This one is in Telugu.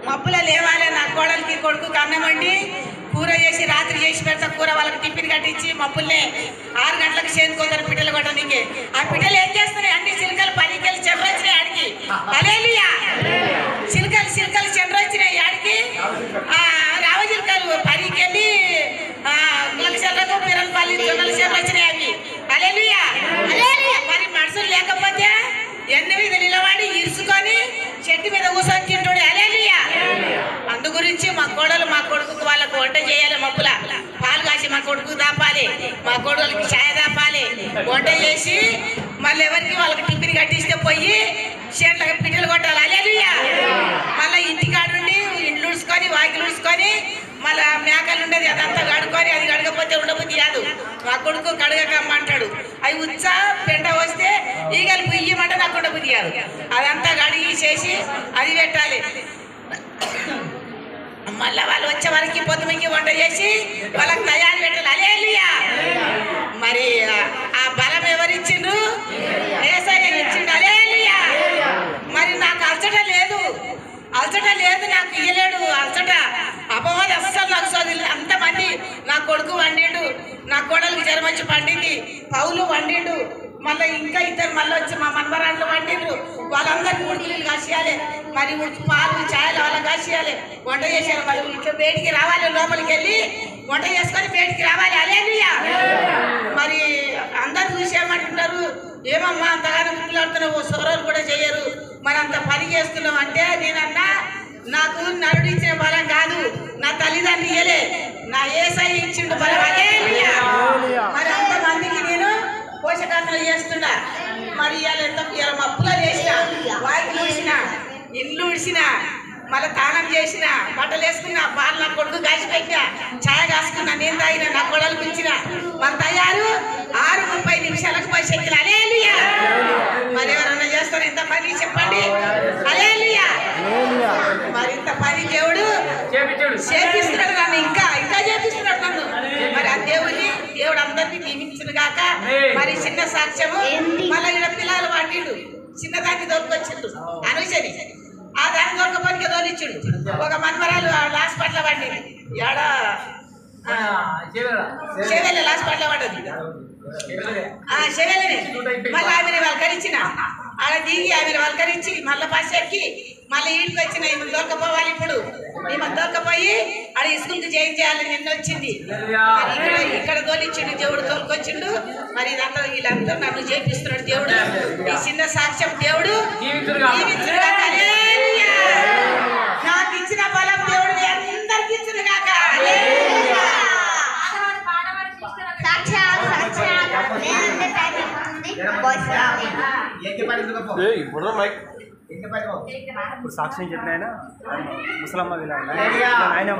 మబ్బుల లేవాలి నా కోడలికి కొడుకు అన్నం కూర చేసి రాత్రి చేసి పెడతా కూర వాళ్ళకి టిఫిన్ కట్టించి మబ్బుల్నే 6 గంటలకు చేనుకోతారు పిట్టలు కొట్టడానికి. ఆ పిట్టలు ఏం చేస్తున్నాయి? అన్ని చిలుకలు పనికెళ్ళి చెండ్రొచ్చినాయి ఆడికి. హల్లెలూయా. చిలుకలు చెండ్రొచ్చినాయి ఆడికి. రావచిలుకలు పనికెళ్ళి లక్షలకు పిరల్పల్లి జొన్నల చెండ్రొచ్చినాయి అవి. హల్లెలూయా. మరి మనుషులు లేకపోతే ఎన్ని మీద నిలబడి ఇరుసుకొని చెట్టు మీద కూర్చొని తింటాడు. హల్లెలూయా. అందు గురించి మా కోడలు మా కొడుకు వాళ్ళకు వంట చేయాలి. మబ్బుల పాలు కాసి మా కొడుకు దాపాలి, మా కోడలకి ఛాయ దాపాలి. వంట చేసి మళ్ళీ ఎవరికి వాళ్ళకి టిఫిన్ కట్టిస్తే పోయి చేట్లకు పిట్టలు కొట్టాలి. హల్లెలూయా. మళ్ళీ ఇంటికాడుండి ఇండ్లు ఉడుచుకొని వాకిలు ఉడుచుకొని మళ్ళీ మేకలు ఉండేది అదంతా కడుక్కొని అది కడగకపోతే ఉండబుద్ధి కాదు. మా కొడుకు కడగకమ్మంటాడు. అవి ఉచ్చా పెంట వస్తే ఈగలు పుయ్యమంటే నాకు ఉండబుద్ధి కాదు. అదంతా కడిగి చేసి అది పెట్టాలి. మళ్ళీ వాళ్ళు వచ్చే వరకు పొద్దుమికి వంట చేసి వాళ్ళకి తయారు పెట్టాలి. హల్లెలూయా. మరి ఆ బలం ఎవరిచ్చిండ్రు? యేసయ్య ఇచ్చిండు. హల్లెలూయా. మరి నాకు అలసట లేదు నాకు ఇయ్యలేడు అలసట. అపవాది అస్సలు నాకు చదువు. అంతమంది నా కొడుకు వండిండు, నా కోడలికి జ్వరం వచ్చి పండింది, పౌలు వండిండు, మళ్ళీ ఇంకా ఇద్దరు మళ్ళీ వచ్చి మా మనవరాళ్ళు వండిండ్రు. వాళ్ళందరికీ ఉడికిలు కాసేయాలి. మరి పాలు ఛాయలు వాళ్ళకి కాసేయాలి. వంట చేసేయాలి. మరి ఇట్లా బయటికి రావాలి, లోపలికి వెళ్ళి వంట చేసుకొని బయటికి రావాలి. హల్లెలూయా. మరి అందరు చూసేయమంటున్నారు, ఏమమ్మా అంతగానో ముక్కులాడుతున్నావు, సోరోలు కూడా చేయరు, మరి అంత పని చేస్తున్నావు అంటే నేనన్నా నాకు నరుడు ఇచ్చిన బలం కాదు, నా తల్లిదండ్రులు ఇయ్యలే, నా యేసయ్య ఇచ్చిండు బలం. హల్లెలూయా. మరి అంతమందికి నేను పోషకాలు చేస్తున్నా. మరి ఇవాళ మప్పులో చేసిన, వాకిలు ఊడ్చిన, ఇల్లు ఊడ్చిన, మళ్ళీ తానం చేసిన, బట్టలు వేసుకున్నా, పాలు నా కొడుకు కాసి పెట్టినా, ఛాయ కాసుకున్నా, నేను తాగిన, నా కొడలు పిలిచిన. మన తయారు 6:30 నిమిషాలకు పోయి శక్తులు. హల్లెలూయా. మరి ఎవరన్నా చేస్తారు ఇంత పని? చెప్పండి. హల్లెలూయా. మరి ఇంత పని దేవుడు చేపిస్తున్నాడు నన్ను, ఇంకా చేపిస్తున్నాడు నన్ను. మరి ఆ దేవుడు అందరినీ నియమించును గాక. మరి చిన్న సాక్ష్యము, మళ్ళీ ఇక్కడ పిల్లలు వండిండు, చిన్నదాన్ని దొరికొచ్చిండు అనుసరి, ఆ దాన్ని దొరకపోనికి దోలిచ్చిండు. ఒక మనమరాలు హాస్పిటల్ వండింది, ఏడ చెవెళ్ళ హాస్పిటల్ పడ్డది. చెవెళ్ళని మళ్ళీ ఆమెను వల్కరించిన, ఆడ దిగి ఆమెను వల్కరించి మళ్ళీ బస్ ఎక్కి మళ్ళీ ఇంటికి వచ్చిన. ఈమె దొరకపోవాలి. ఇప్పుడు ఈమె దొరకపోయి ఆడ స్కూల్కి జాయిన్ చేయాలి. నిన్న వచ్చింది. ఇక్కడ తోలిచ్చిండు దేవుడు, తోలుకొచ్చిండు. మరి ఇదంతా వీళ్ళంతా నన్ను చేపిస్తున్నాడు దేవుడు. ఈ చిన్న సాక్ష్యం దేవుడు నాకు ఇచ్చిన బలం దేవుడు అందరికి ఇచ్చిన కాక. ఇప్పుడు సాక్ష్యం చెప్పిన ఆయన ముసలమ్మ వీళ్ళ ఆయన